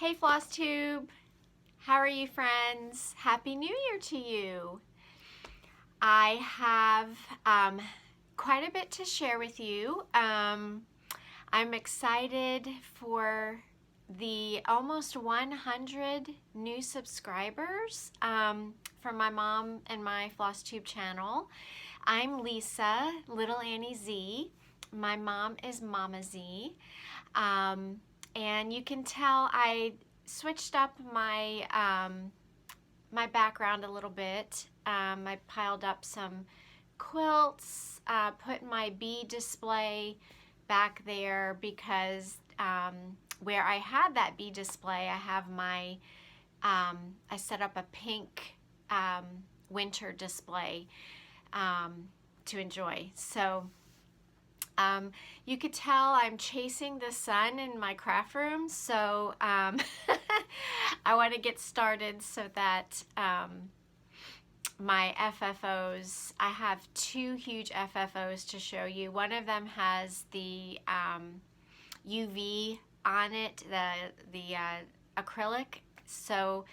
Hey Flosstube, how are you friends? Happy New Year to you. I have quite a bit to share with you. I'm excited for the almost 100 new subscribers from my mom and my Flosstube channel. I'm Lisa, Little Annie Z. My mom is Mama Z. And you can tell I switched up my my background a little bit. I piled up some quilts, put my bee display back there because where I had that bee display, I have my, I set up a pink winter display to enjoy. So you could tell I'm chasing the sun in my craft room, so I want to get started so that my FFOs, I have two huge FFOs to show you. One of them has the UV on it, the acrylic, so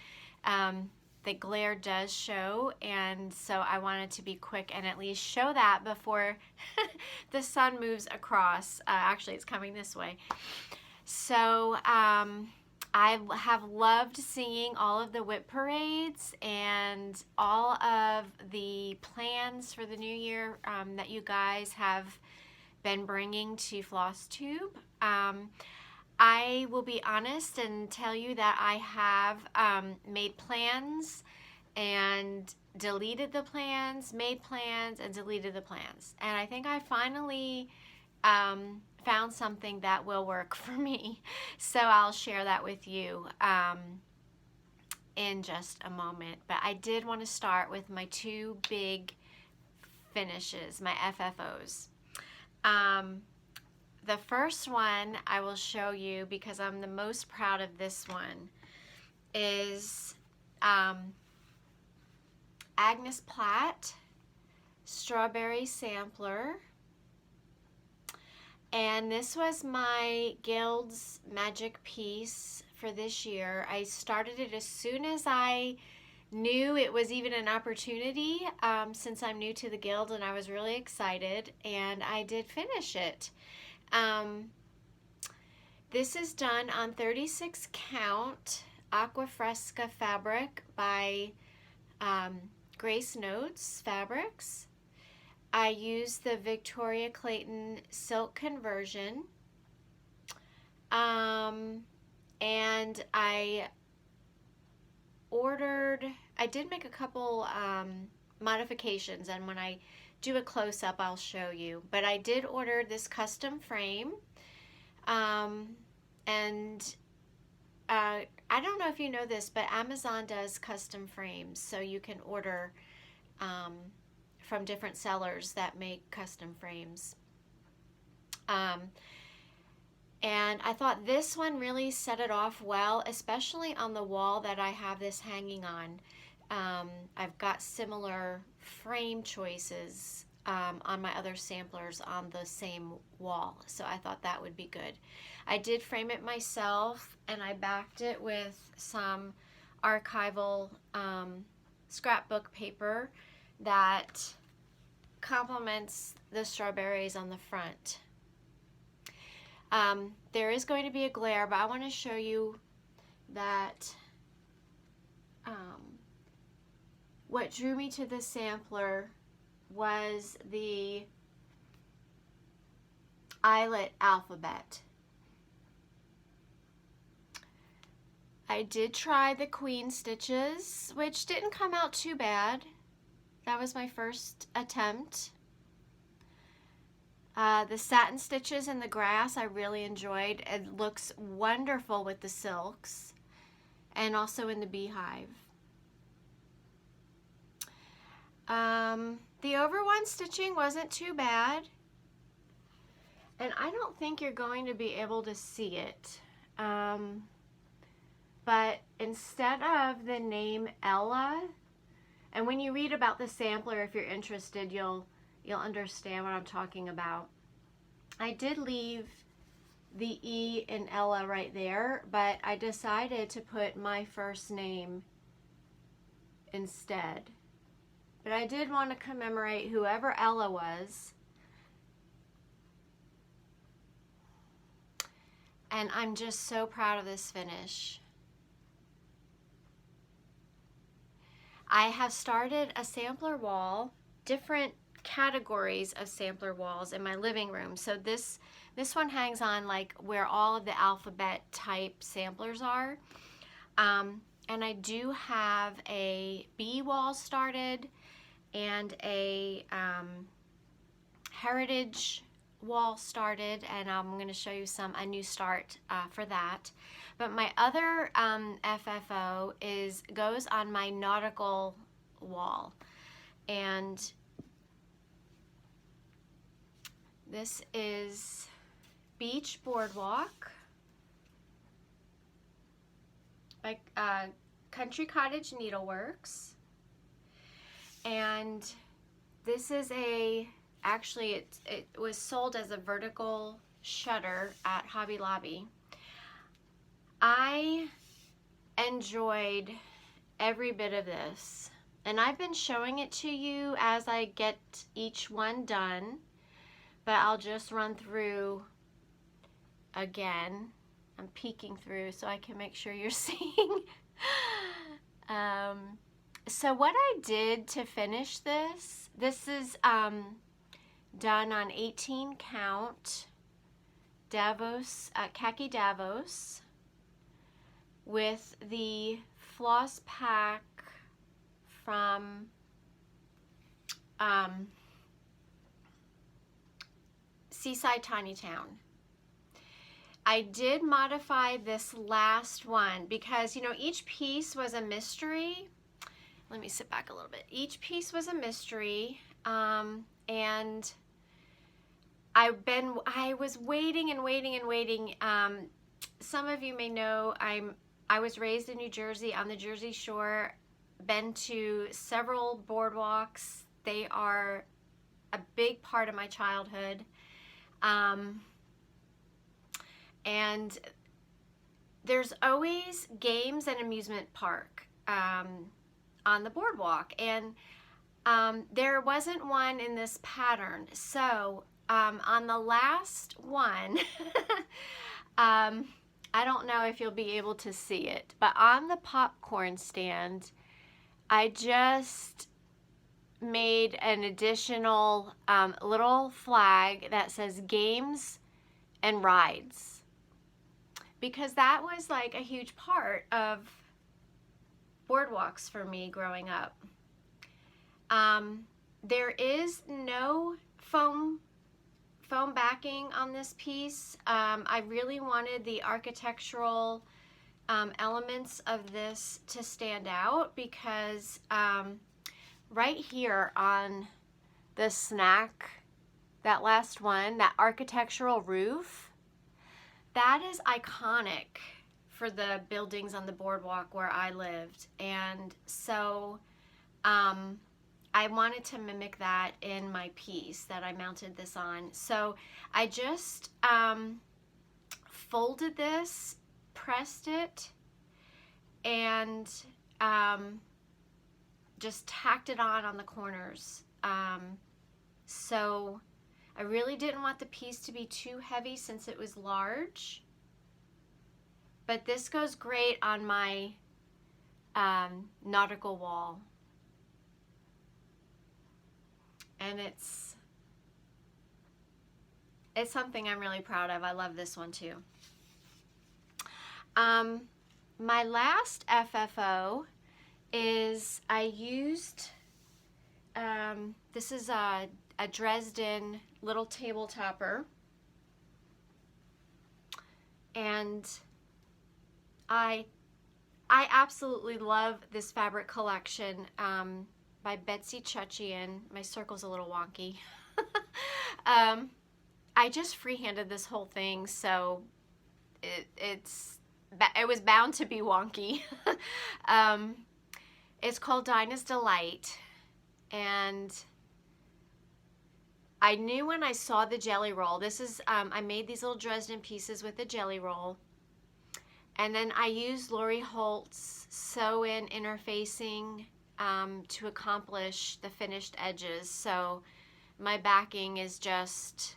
the glare does show, and so I wanted to be quick and at least show that before the sun moves across. Actually, it's coming this way. So I have loved seeing all of the WIP parades and all of the plans for the new year that you guys have been bringing to Flosstube. I will be honest and tell you that I have made plans and deleted the plans, made plans and deleted the plans. And I think I finally found something that will work for me. So I'll share that with you in just a moment. But I did want to start with my two big finishes, my FFOs. The first one I will show you because I'm the most proud of this one is Agnes Platt Strawberry Sampler. And this was my Guild's magic piece for this year. I started it as soon as I knew it was even an opportunity since I'm new to the Guild, and I was really excited, and I did finish it. This is done on 36 count Aqua Fresca fabric by Grace Notes Fabrics. I used the Victoria Clayton silk conversion, and I did make a couple modifications, and when I do a close-up I'll show you, but I did order this custom frame, and I don't know if you know this, but Amazon does custom frames, so you can order from different sellers that make custom frames. And I thought this one really set it off well, especially on the wall that I have this hanging on. I've got similar frame choices on my other samplers on the same wall, so I thought that would be good. I did frame it myself, and I backed it with some archival scrapbook paper that complements the strawberries on the front. There is going to be a glare, but I want to show you that what drew me to this sampler was the eyelet alphabet. I did try the queen stitches, which didn't come out too bad. That was my first attempt. The satin stitches in the grass I really enjoyed. It looks wonderful with the silks and also in the beehive. The over one stitching wasn't too bad, and I don't think you're going to be able to see it, but instead of the name Ella, and when you read about the sampler, if you're interested, you'll understand what I'm talking about. I did leave the E in Ella right there, but I decided to put my first name instead. But I did want to commemorate whoever Ella was. And I'm just so proud of this finish. I have started a sampler wall, different categories of sampler walls in my living room. So this one hangs on like where all of the alphabet type samplers are. And I do have a bee wall started and a heritage wall started, and I'm going to show you a new start for that. But my other FFO goes on my nautical wall, and this is Beach Boardwalk by Country Cottage Needleworks, and this is actually it was sold as a vertical shutter at Hobby Lobby. I enjoyed every bit of this, and I've been showing it to you as I get each one done, but I'll just run through again. I'm peeking through so I can make sure you're seeing. So what I did to finish this is done on 18 count Davos, khaki Davos, with the floss pack from Seaside Tiny Town. I did modify this last one because, you know, each piece was a mystery. Let me sit back a little bit. Each piece was a mystery, and I was waiting and waiting and waiting. Some of you may know I was raised in New Jersey, on the Jersey Shore, been to several boardwalks. They are a big part of my childhood. And there's always games and amusement park on the boardwalk, and there wasn't one in this pattern. So on the last one, I don't know if you'll be able to see it, but on the popcorn stand, I just made an additional little flag that says games and rides, because that was like a huge part of boardwalks for me growing up. There is no foam backing on this piece. I really wanted the architectural elements of this to stand out, because right here on the snack, that last one, that architectural roof, that is iconic for the buildings on the boardwalk where I lived. And so I wanted to mimic that in my piece that I mounted this on. So I just folded this, pressed it, and just tacked it on the corners. So I really didn't want the piece to be too heavy since it was large, but this goes great on my nautical wall. And it's something I'm really proud of. I love this one too. My last FFO is I used, this is a Dresden little table topper, and I absolutely love this fabric collection by Betsy Chuchian. My circle's a little wonky. I just freehanded this whole thing, so it was bound to be wonky. It's called Dinah's Delight, and I knew when I saw the jelly roll, this is, I made these little Dresden pieces with the jelly roll. And then I used Lori Holt's sew-in interfacing to accomplish the finished edges. So my backing is just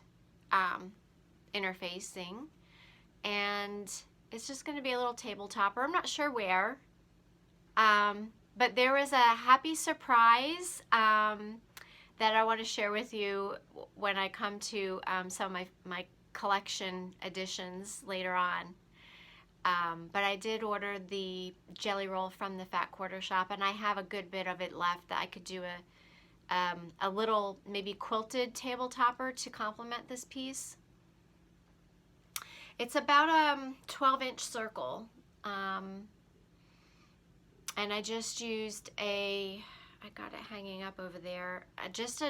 interfacing. And it's just going to be a little table topper. I'm not sure where. But there was a happy surprise that I want to share with you when I come to some of my collection editions later on. But I did order the jelly roll from the Fat Quarter Shop, and I have a good bit of it left that I could do a little maybe quilted table topper to complement this piece. It's about a 12-inch circle, and I just used I got it hanging up over there, just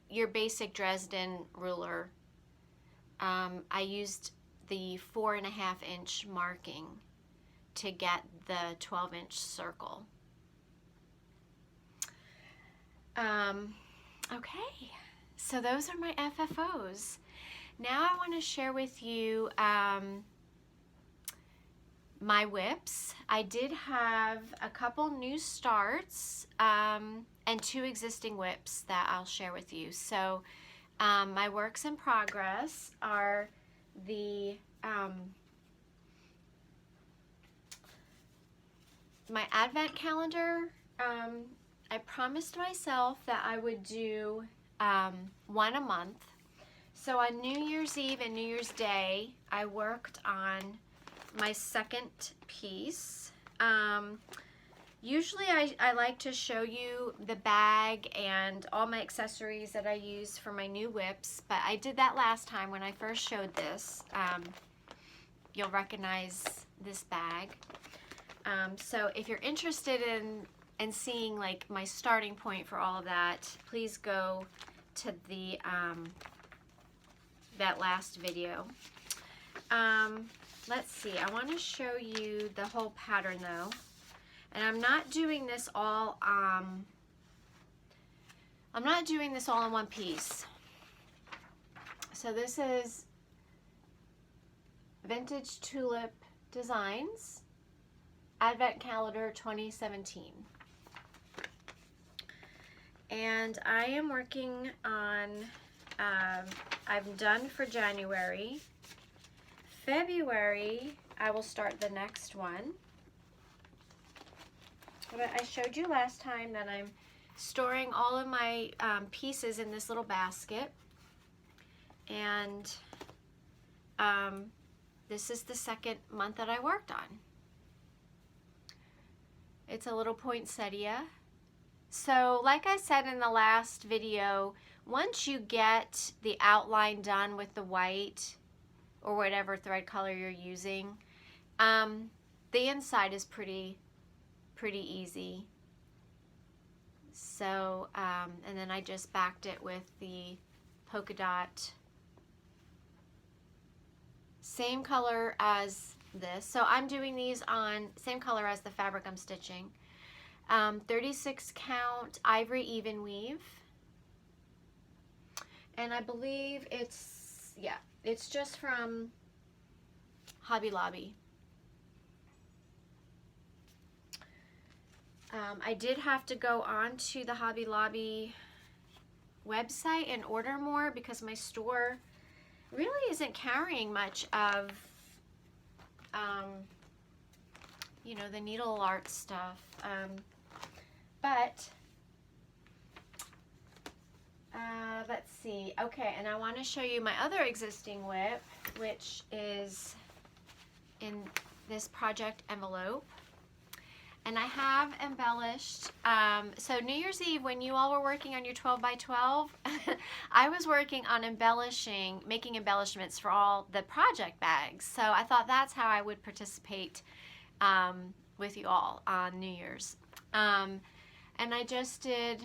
your basic Dresden ruler. I used the 4.5-inch marking to get the 12-inch circle. Okay, so those are my FFOs. Now I want to share with you my WIPS. I did have a couple new starts and 2 existing WIPS that I'll share with you. So my works in progress are the my advent calendar. I promised myself that I would do 1 a month. So on New Year's Eve and New Year's Day, I worked on my second piece. Usually I like to show you the bag and all my accessories that I use for my new WIPS, but I did that last time when I first showed this. You'll recognize this bag. So if you're interested in seeing like my starting point for all of that, please go to the that last video. Let's see, I want to show you the whole pattern though. And I'm not doing this all in one piece. So this is Vintage Tulip Designs Advent Calendar 2017. And I am working on, I'm done for January. February, I will start the next one. But I showed you last time that I'm storing all of my pieces in this little basket. And this is the second month that I worked on. It's a little poinsettia. So like I said in the last video, once you get the outline done with the white or whatever thread color you're using, the inside is pretty easy. So and then I just backed it with the polka dot, same color as this. So I'm doing these on same color as the fabric I'm stitching. 36 count ivory even weave, and I believe it's just from Hobby Lobby. I did have to go on to the Hobby Lobby website and order more because my store really isn't carrying much of you know, the needle art stuff. But let's see. Okay, and I want to show you my other existing WIP, which is in this project envelope. And I have embellished, so New Year's Eve when you all were working on your 12 by 12, I was working on making embellishments for all the project bags. So I thought that's how I would participate with you all on New Year's. And I just did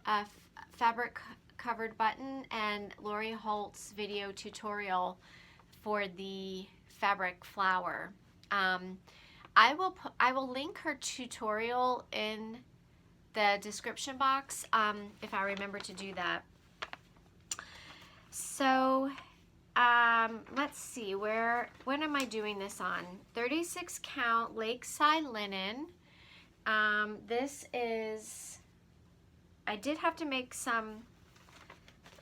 a fabric covered button and Lori Holt's video tutorial for the fabric flower. I will link her tutorial in the description box if I remember to do that. So let's see, when am I doing this on? 36 count Lakeside linen. This is, I did have to make some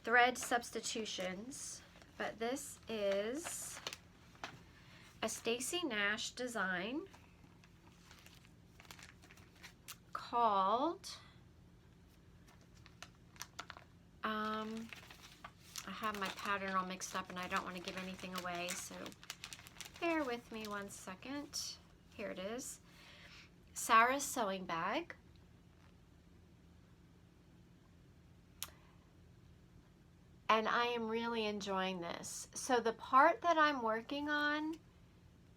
thread substitutions, but this is a Stacy Nash design called, I have my pattern all mixed up and I don't want to give anything away, so bear with me one second. Here it is. Sarah's Sewing Bag. And I am really enjoying this. So the part that I'm working on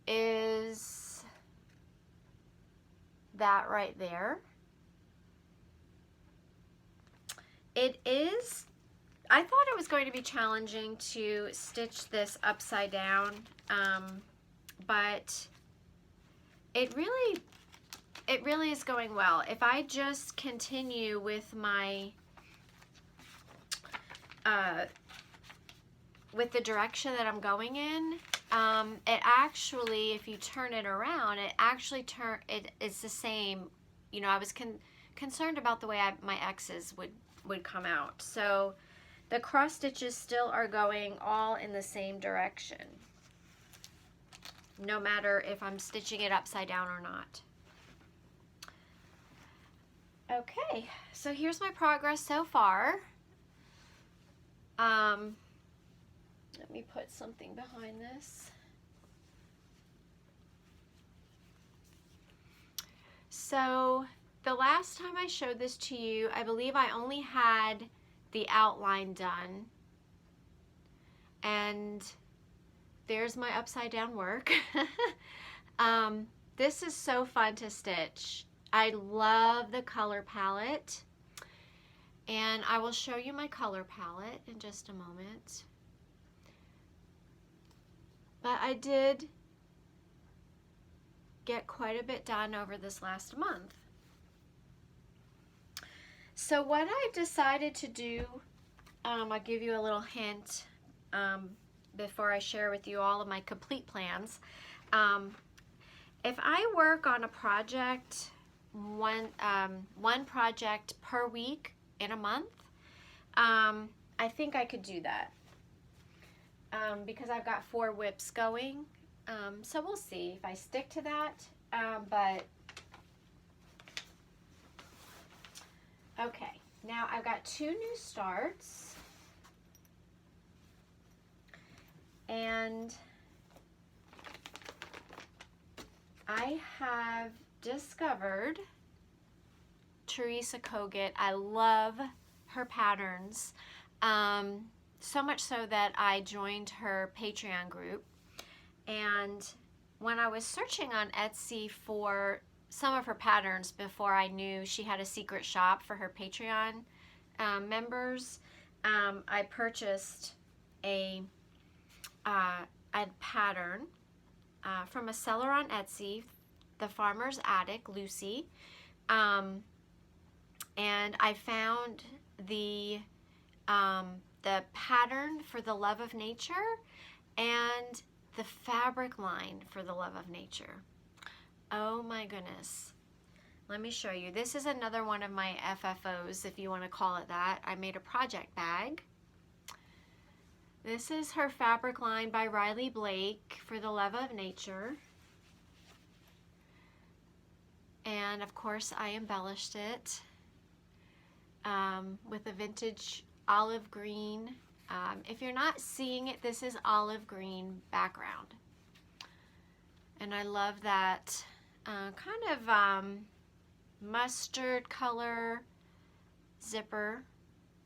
is that right there. It is, I thought it was going to be challenging to stitch this upside down, but it really is going well. If I just continue with my with the direction that I'm going in, it actually, if you turn it around, it actually it's the same. You know, I was concerned about the way my X's would come out. So the cross stitches still are going all in the same direction, no matter if I'm stitching it upside down or not. Okay, so here's my progress so far. Let me put something behind this. So the last time I showed this to you, I believe I only had the outline done. And there's my upside down work. This is so fun to stitch. I love the color palette. And I will show you my color palette in just a moment. But I did get quite a bit done over this last month. So what I've decided to do, I'll give you a little hint before I share with you all of my complete plans. If I work on a project, one project per week in a month, I think I could do that because I've got 4 WIPs going. So we'll see if I stick to that. But okay, now I've got 2 new starts, and I have discovered Teresa Kogut. I love her patterns, so much so that I joined her Patreon group. And when I was searching on Etsy for some of her patterns before I knew she had a secret shop for her Patreon members, I purchased a pattern from a seller on Etsy, The Farmer's Attic, Lucy, and I found the pattern for The Love of Nature and the fabric line for The Love of Nature. Oh my goodness. Let me show you. This is another one of my FFOs, if you want to call it that. I made a project bag. This is her fabric line by Riley Blake for The Love of Nature. And of course I embellished it with a vintage olive green. If you're not seeing it, this is olive green background. And I love that kind of mustard color zipper.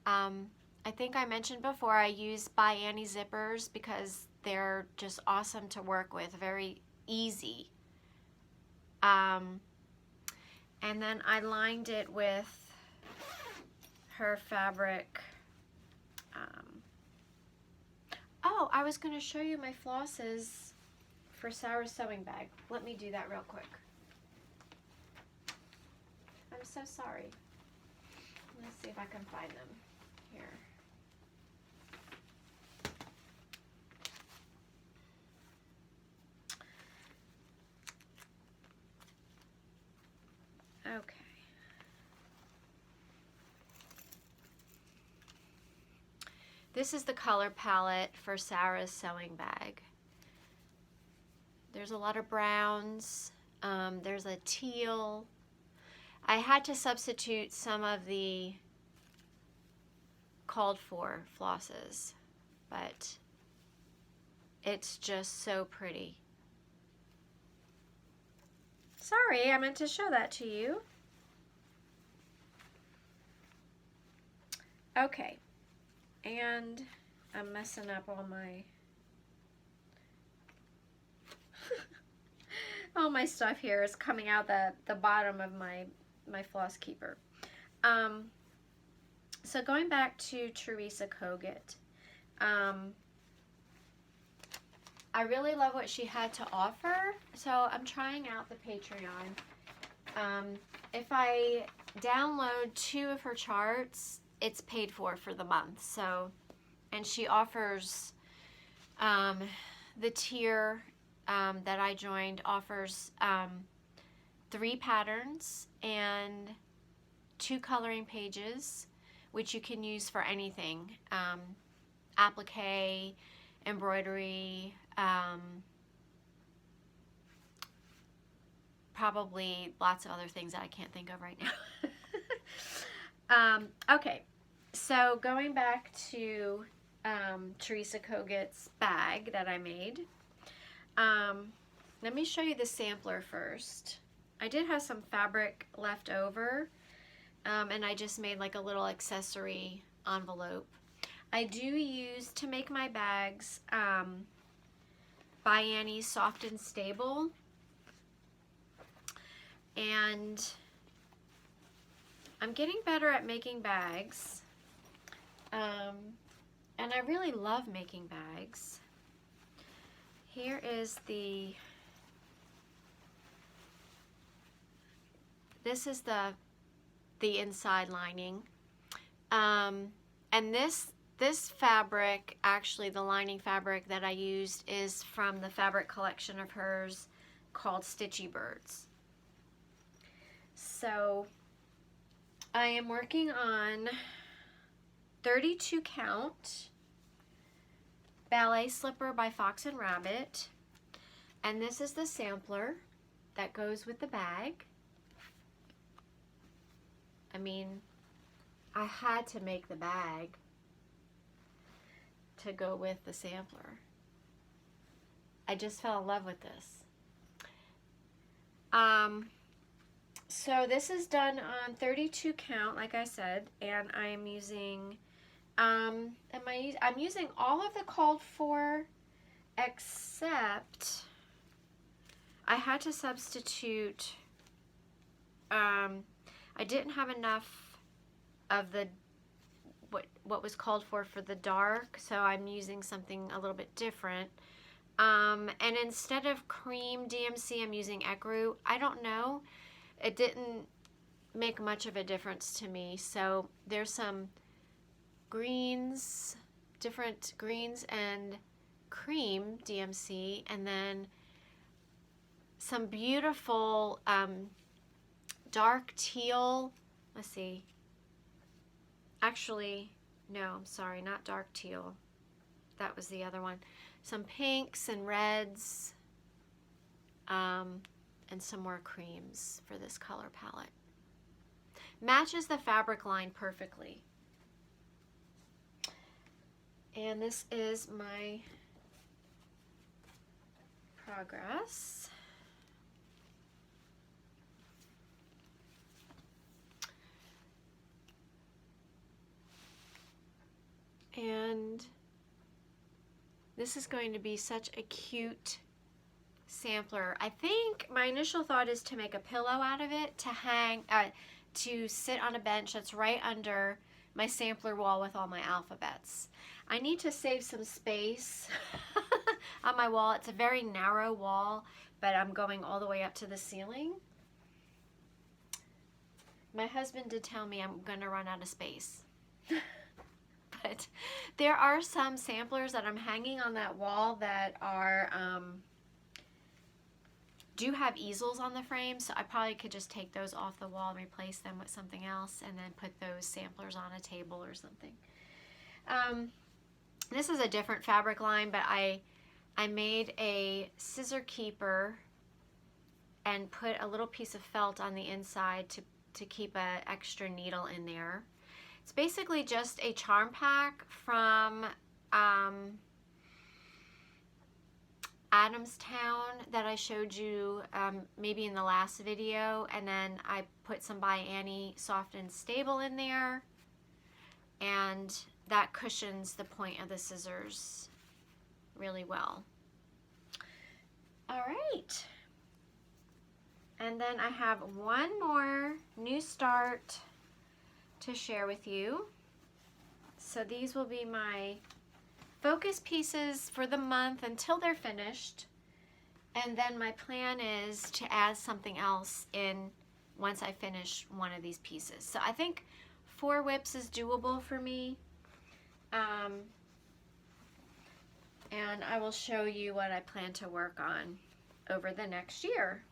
I think I mentioned before I use By Annie zippers because they're just awesome to work with, very easy. And then I lined it with her fabric. Oh, I was going to show you my flosses for Sarah's Sewing Bag. Let me do that real quick. I'm so sorry. Let's see if I can find them here. Okay. This is the color palette for Sarah's sewing bag. There's a lot of browns. There's a teal. I had to substitute some of the called for flosses, but it's just so pretty. Sorry, I meant to show that to you. Okay, and I'm messing up all my all my stuff here is coming out the bottom of my floss keeper. So going back to Teresa Kogut, I really love what she had to offer, so I'm trying out the Patreon. If I download 2 of her charts, it's paid for the month. So, and she offers the tier that I joined offers 3 patterns and 2 coloring pages, which you can use for anything, applique, embroidery, probably lots of other things that I can't think of right now. Okay, so going back to Teresa Kogut's bag that I made, let me show you the sampler first. I did have some fabric left over, and I just made like a little accessory envelope. I do use, to make my bags, By Annie's Soft and Stable, and I'm getting better at making bags, and I really love making bags. Here is this is the inside lining, and this fabric, actually the lining fabric that I used, is from the fabric collection of hers called Stitchy Birds. So I am working on 32 count ballet slipper by Fox and Rabbit, and this is the sampler that goes with the bag. I mean, I had to make the bag to go with the sampler. I just fell in love with this. So this is done on 32 count, like I said, and I am using I'm using all of the called for, except I had to substitute, I didn't have enough of the what was called for the dark, so I'm using something a little bit different. And instead of cream DMC, I'm using ecru. I don't know, it didn't make much of a difference to me. So there's some greens, different greens and cream DMC, and then some beautiful dark teal. Let's see, actually no, I'm sorry, not dark teal, that was the other one. Some pinks and reds, and some more creams for this color palette. Matches the fabric line perfectly. And this is my progress. And this is going to be such a cute sampler. I think my initial thought is to make a pillow out of it to hang, to sit on a bench that's right under my sampler wall with all my alphabets. I need to save some space on my wall. It's a very narrow wall, but I'm going all the way up to the ceiling. My husband did tell me I'm going to run out of space. But there are some samplers that I'm hanging on that wall that are do have easels on the frame, so I probably could just take those off the wall and replace them with something else and then put those samplers on a table or something. This is a different fabric line, but I made a scissor keeper and put a little piece of felt on the inside to keep an extra needle in there. It's basically just a charm pack from Adamstown that I showed you maybe in the last video, and then I put some By Annie Soft and Stable in there, and that cushions the point of the scissors really well. All right, and then I have one more new start to share with you. So these will be my focus pieces for the month until they're finished, and then my plan is to add something else in once I finish one of these pieces. So I think 4 WIPs is doable for me, and I will show you what I plan to work on over the next year.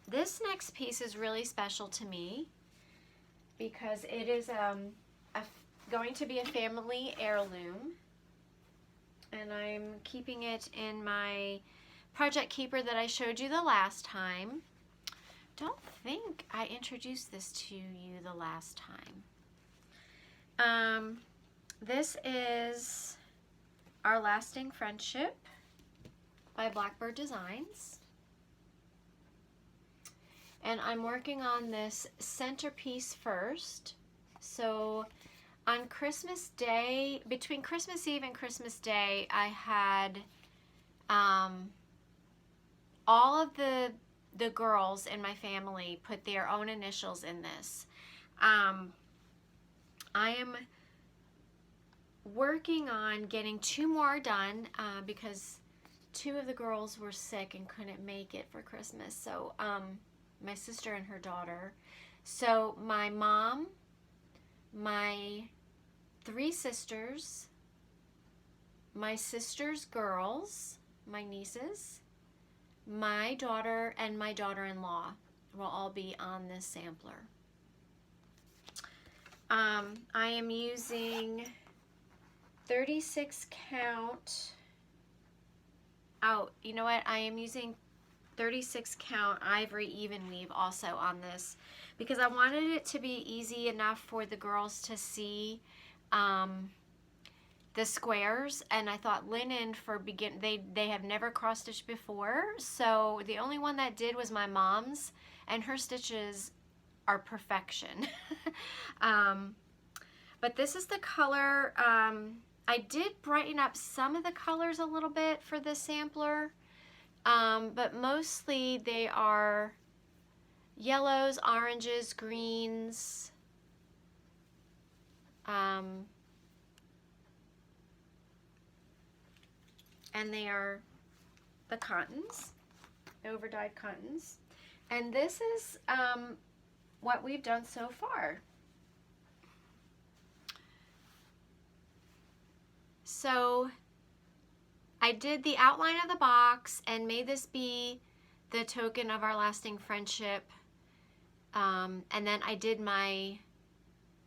This next piece is really special to me because it is going to be a family heirloom, and I'm keeping it in my project keeper that I showed you the last time. Don't think I introduced this to you the last time. This is Our Lasting Friendship by Blackbird Designs. And I'm working on this centerpiece first. So on Christmas Day, between Christmas Eve and Christmas Day, I had all of the girls in my family put their own initials in this. I am working on getting 2 more done because 2 of the girls were sick and couldn't make it for Christmas. So my sister and her daughter. So my mom, my 3 sisters, my sister's girls, my nieces, my daughter, and my daughter-in-law will all be on this sampler. I am using 36 count. Oh, you know what? I am using 36 count ivory even weave also on this because I wanted it to be easy enough for the girls to see the squares, and I thought linen for they have never cross stitched before, so the only one that did was my mom's, and her stitches are perfection. But this is the color. I did brighten up some of the colors a little bit for this sampler, but mostly they are yellows, oranges, greens, and they are the cottons, over-dyed cottons. And this is what we've done so far. So I did the outline of the box and made this be the token of our lasting friendship. And then I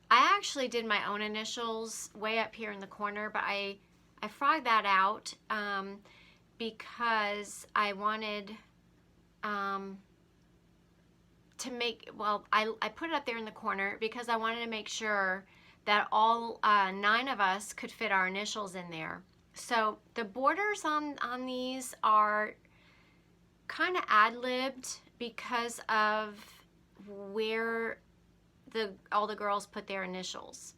actually did my own initials way up here in the corner, but I frogged that out because I wanted to make, well, I put it up there in the corner because I wanted to make sure that all 9 of us could fit our initials in there. So the borders on these are kind of ad-libbed because of where all the girls put their initials.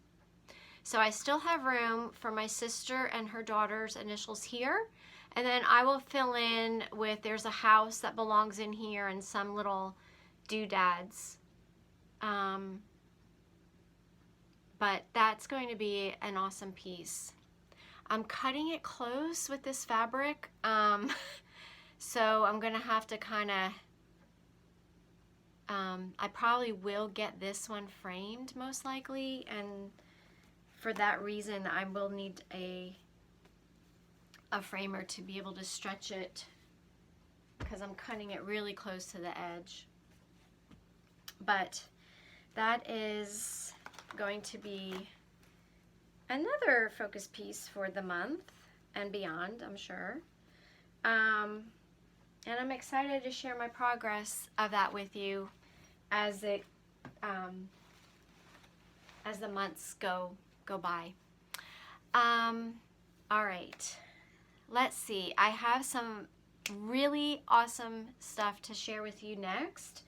So I still have room for my sister and her daughter's initials here, and then I will fill in with, there's a house that belongs in here and some little doodads. But that's going to be an awesome piece. I'm cutting it close with this fabric, so I'm gonna have to kind of, I probably will get this one framed most likely, and for that reason I will need a a framer to be able to stretch it because I'm cutting it really close to the edge. But that is going to be another focus piece for the month and beyond, I'm sure. And I'm excited to share my progress of that with you as it as the months go by. All right, let's see. I have some really awesome stuff to share with you next,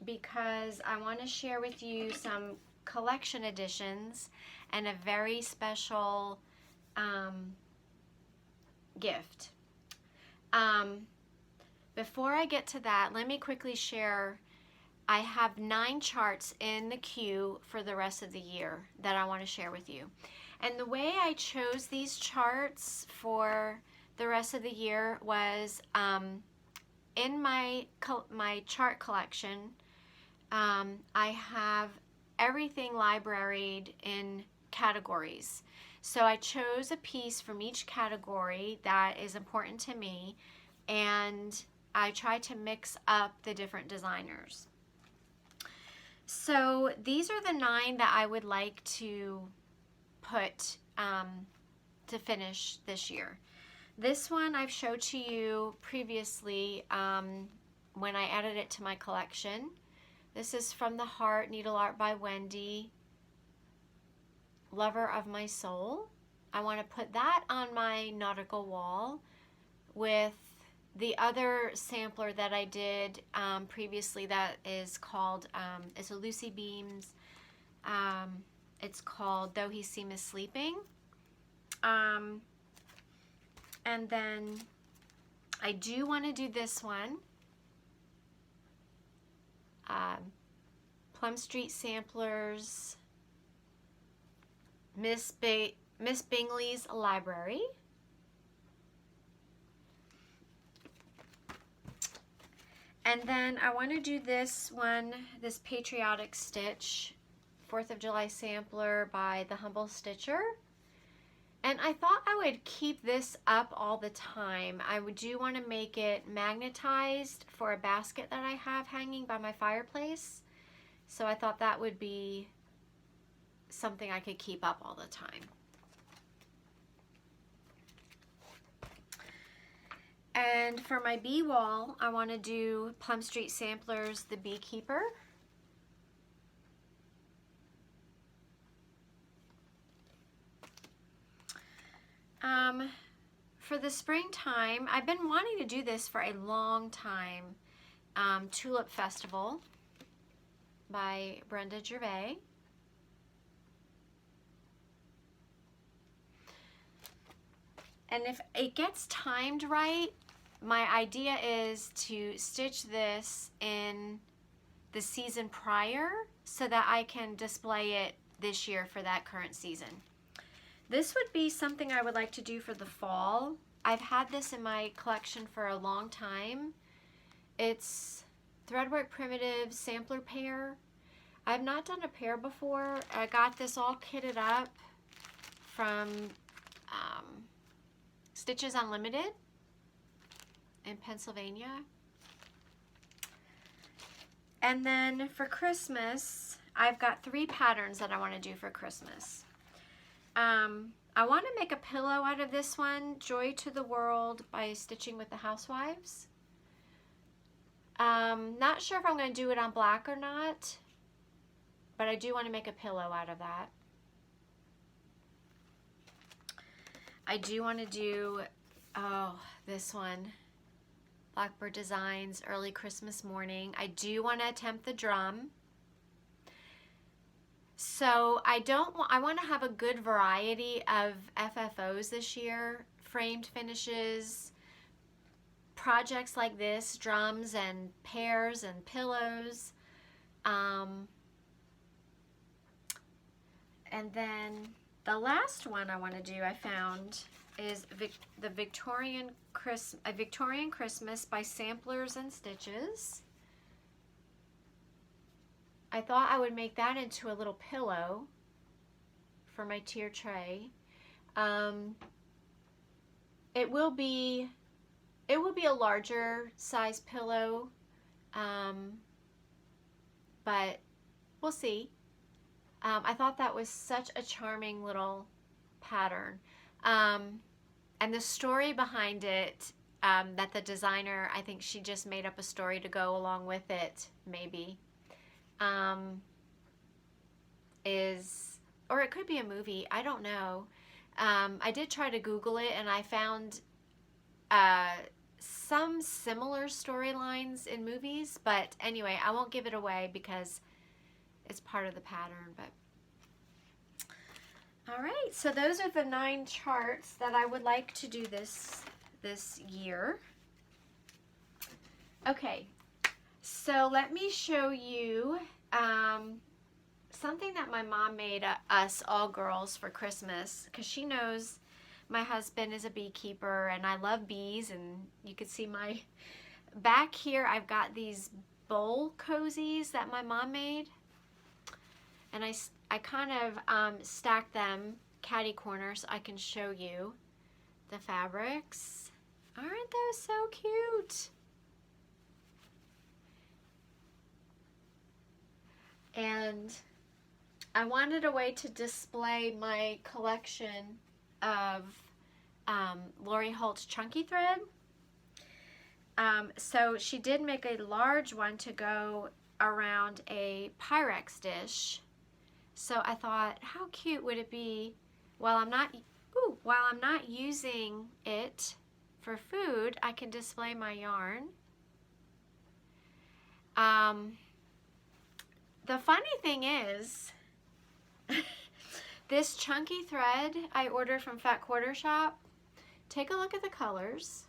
because I want to share with you some collection editions and a very special gift. Before I get to that, let me quickly share. I have 9 charts in the queue for the rest of the year that I want to share with you. And the way I chose these charts for the rest of the year was in my chart collection, I have everything libraried in categories. So I chose a piece from each category that is important to me, and I tried to mix up the different designers. So these are the 9 that I would like to put to finish this year. This one I've showed to you previously when I added it to my collection. This is From the Heart, Needle Art by Wendy, Lover of My Soul. I want to put that on my nautical wall with the other sampler that I did previously that is called, it's a Lucy Beams. It's called Though He Seemeth Sleeping. And then I do want to do this one. Plum Street Samplers, Miss Bingley's Library. And then I want to do this one, this Patriotic Stitch, 4th of July sampler by The Humble Stitcher. And I thought I would keep this up all the time. I do want to make it magnetized for a basket that I have hanging by my fireplace. So I thought that would be something I could keep up all the time. And for my bee wall, I want to do Plum Street Samplers, The Beekeeper. For the springtime, I've been wanting to do this for a long time. Tulip Festival by Brenda Gervais. And if it gets timed right, my idea is to stitch this in the season prior so that I can display it this year for that current season. This would be something I would like to do for the fall. I've had this in my collection for a long time. It's Threadwork Primitive Sampler Pair. I've not done a pair before. I got this all kitted up from Stitches Unlimited in Pennsylvania. And then for Christmas, I've got 3 patterns that I want to do for Christmas. I want to make a pillow out of this one, Joy to the World by Stitching with the Housewives. Not sure if I'm going to do it on black or not, but I do want to make a pillow out of that. I do want to do, this one, Blackbird Designs, Early Christmas Morning. I do want to attempt the drum. So I want to have a good variety of FFOs this year, framed finishes, projects like this, drums and pears and pillows. And then the last one I want to do, I found, is a Victorian Christmas by Samplers and Stitches. I thought I would make that into a little pillow for my tier tray. it will be a larger size pillow, but we'll see. I thought that was such a charming little pattern. And the story behind it, that the designer, I think she just made up a story to go along with it, maybe, or it could be a movie, I don't know. I did try to Google it, and I found some similar storylines in movies, but anyway, I won't give it away because it's part of the pattern. But all right, so those are the 9 charts that I would like to do this year. Okay, so let me show you something that my mom made us all girls for Christmas, because she knows my husband is a beekeeper and I love bees, and you can see my back here I've got these bowl cozies that my mom made, and I kind of stacked them catty corner so I can show you the fabrics. Aren't those so cute? And I wanted a way to display my collection of Lori Holt's chunky thread. So she did make a large one to go around a Pyrex dish. So I thought, how cute would it be while I'm not using it for food, I can display my yarn. The funny thing is, this chunky thread I ordered from Fat Quarter Shop, take a look at the colors.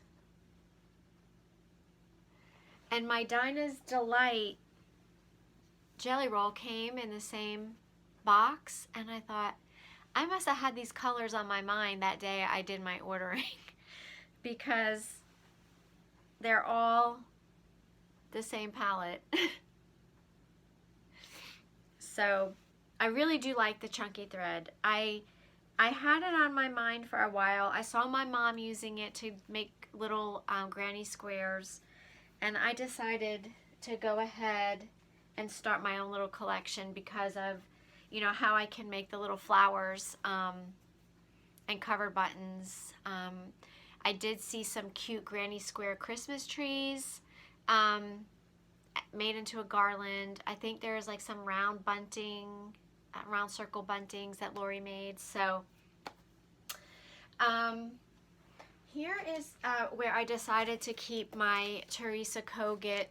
And my Dinah's Delight jelly roll came in the same box, and I thought, I must have had these colors on my mind that day I did my ordering because they're all the same palette. So I really do like the chunky thread. I had it on my mind for a while. I saw my mom using it to make little granny squares, and I decided to go ahead and start my own little collection because of, you know, how I can make the little flowers and cover buttons. I did see some cute granny square Christmas trees made into a garland. I think there's like some round bunting, round circle buntings that Lori made. So here is where I decided to keep my Teresa Kogut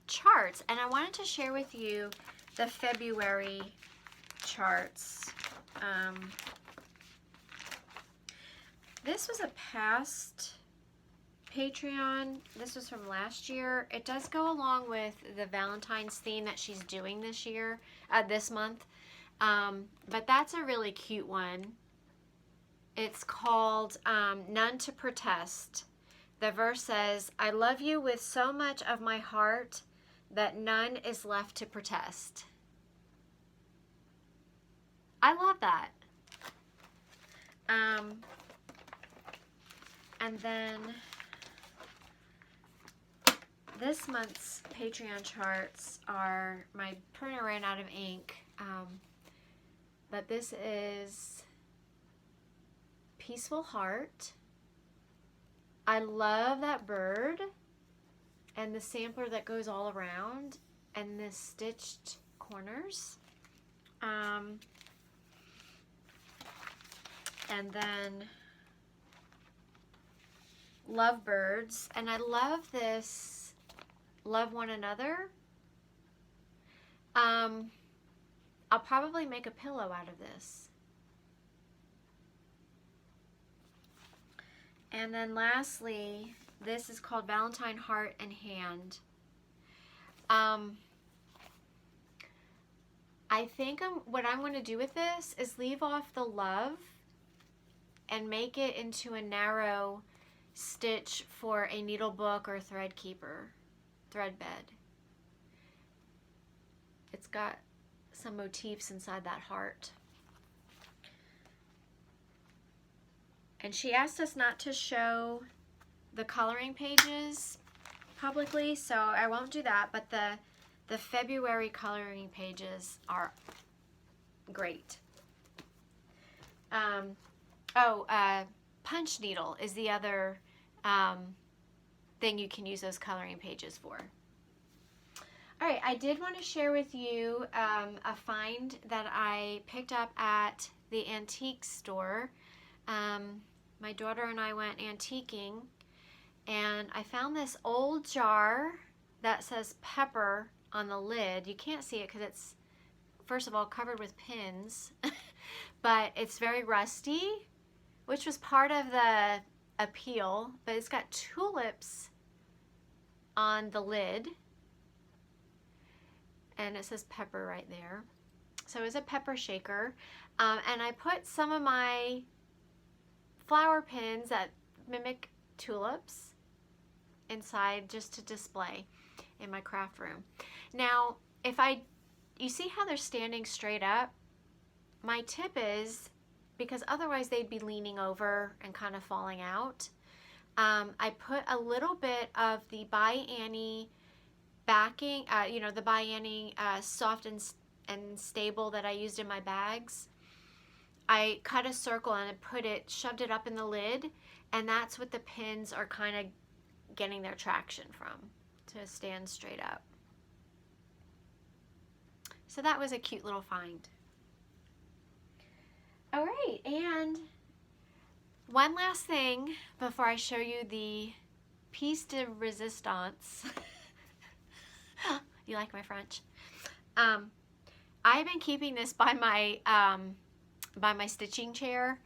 charts, and I wanted to share with you the February charts. This was a past Patreon. This was from last year. It does go along with the Valentine's theme that she's doing this year, this month. But that's a really cute one. It's called None to Protest. The verse says, I love you with so much of my heart that none is left to protest. I love that. And then this month's Patreon charts are, my printer ran out of ink, but this is Peaceful Heart. I love that bird and the sampler that goes all around and the stitched corners. And then Lovebirds, and I love this Love One Another. I'll probably make a pillow out of this. And then lastly, this is called Valentine Heart and Hand. I think what I'm going to do with this is leave off the love and make it into a narrow stitch for a needle book or thread keeper, thread bed. It's got some motifs inside that heart. And she asked us not to show the coloring pages publicly, so I won't do that, but the February coloring pages are great. Punch needle is the other thing you can use those coloring pages for. All right, I did want to share with you a find that I picked up at the antique store. My daughter and I went antiquing, and I found this old jar that says pepper on the lid. You can't see it because it's, first of all, covered with pins, but it's very rusty, which was part of the appeal, but it's got tulips on the lid, and it says pepper right there. So it's a pepper shaker, and I put some of my flower pins that mimic tulips inside just to display in my craft room. Now, you see how they're standing straight up? My tip is, because otherwise they'd be leaning over and kind of falling out, I put a little bit of the By Annie backing, the By Annie soft and stable that I used in my bags. I cut a circle and shoved it up in the lid, and that's what the pins are kind of getting their traction from, to stand straight up. So that was a cute little find. All right, and one last thing before I show you the piece de resistance. You like my French? I've been keeping this by my stitching chair.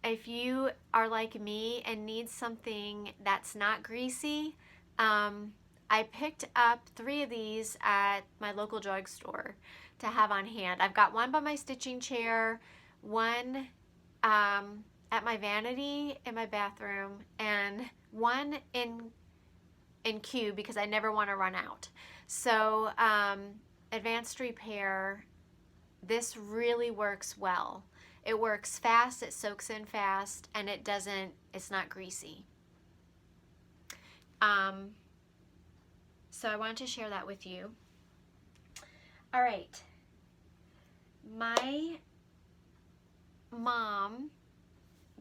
If you are like me and need something that's not greasy, I picked up 3 of these at my local drugstore to have on hand. I've got one by my stitching chair, one at my vanity in my bathroom, and one in queue because I never want to run out. So Advanced Repair, this really works well. It works fast, it soaks in fast, and it's not greasy. So I wanted to share that with you. All right. My mom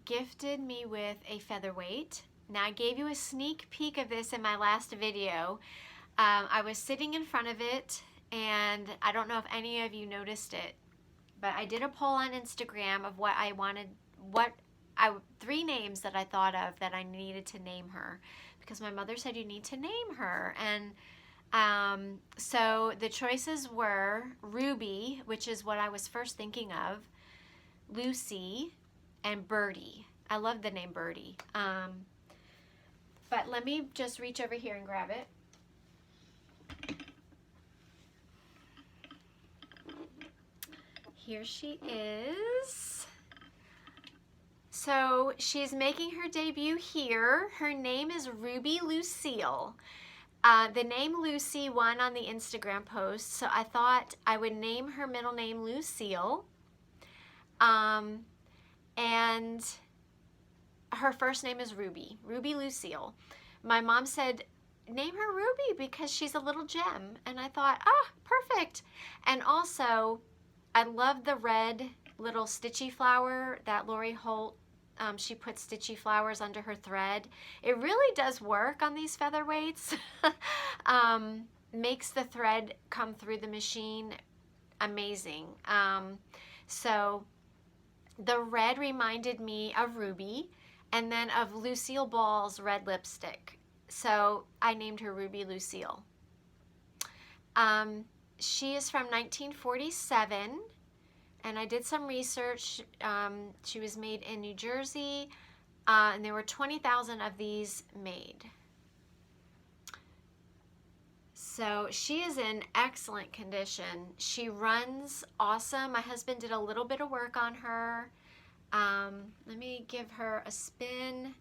gifted me with a Featherweight. Now, I gave you a sneak peek of this in my last video. I was sitting in front of it, and I don't know if any of you noticed it, but I did a poll on Instagram of what I wanted, 3 names that I thought of that I needed to name her, because my mother said you need to name her. And so the choices were Ruby, which is what I was first thinking of, Lucy, and Birdie. I love the name Birdie. But let me just reach over here and grab it. Here she is. So she's making her debut here. Her name is Ruby Lucille. The name Lucy won on the Instagram post, so I thought I would name her middle name Lucille. And her first name is Ruby, Ruby Lucille. My mom said, name her Ruby because she's a little gem. And I thought, perfect. And also, I love the red little stitchy flower that Lori Holt, she puts stitchy flowers under her thread. It really does work on these Featherweights. Makes the thread come through the machine amazing. So the red reminded me of Ruby, and then of Lucille Ball's red lipstick. So I named her Ruby Lucille. She is from 1947, and I did some research. She was made in New Jersey, and there were 20,000 of these made. So she is in excellent condition. She runs awesome. My husband did a little bit of work on her. Let me give her a spin.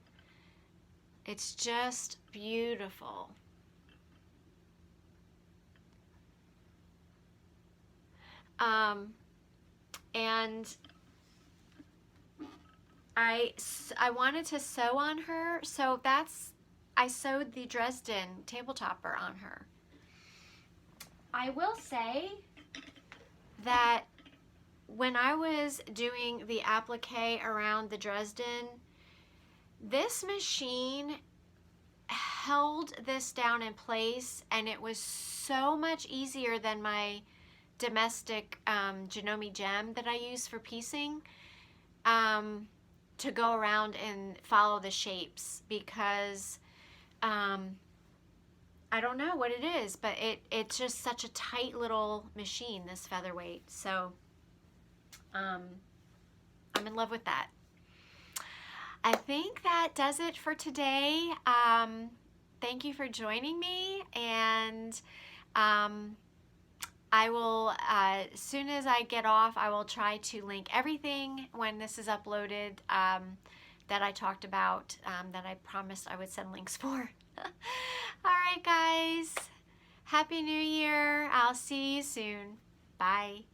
It's just beautiful. And I wanted to sew on her, so I sewed the Dresden tabletopper on her. I will say that when I was doing the applique around the Dresden, this machine held this down in place, and it was so much easier than my domestic Janome gem that I use for piecing, to go around and follow the shapes, because I don't know what it is, but it's just such a tight little machine, this Featherweight. So I'm in love with that. I think that does it for today. Thank you for joining me, and I will, as soon as I get off, I will try to link everything when this is uploaded that I talked about, that I promised I would send links for. All right, guys. Happy New Year. I'll see you soon. Bye.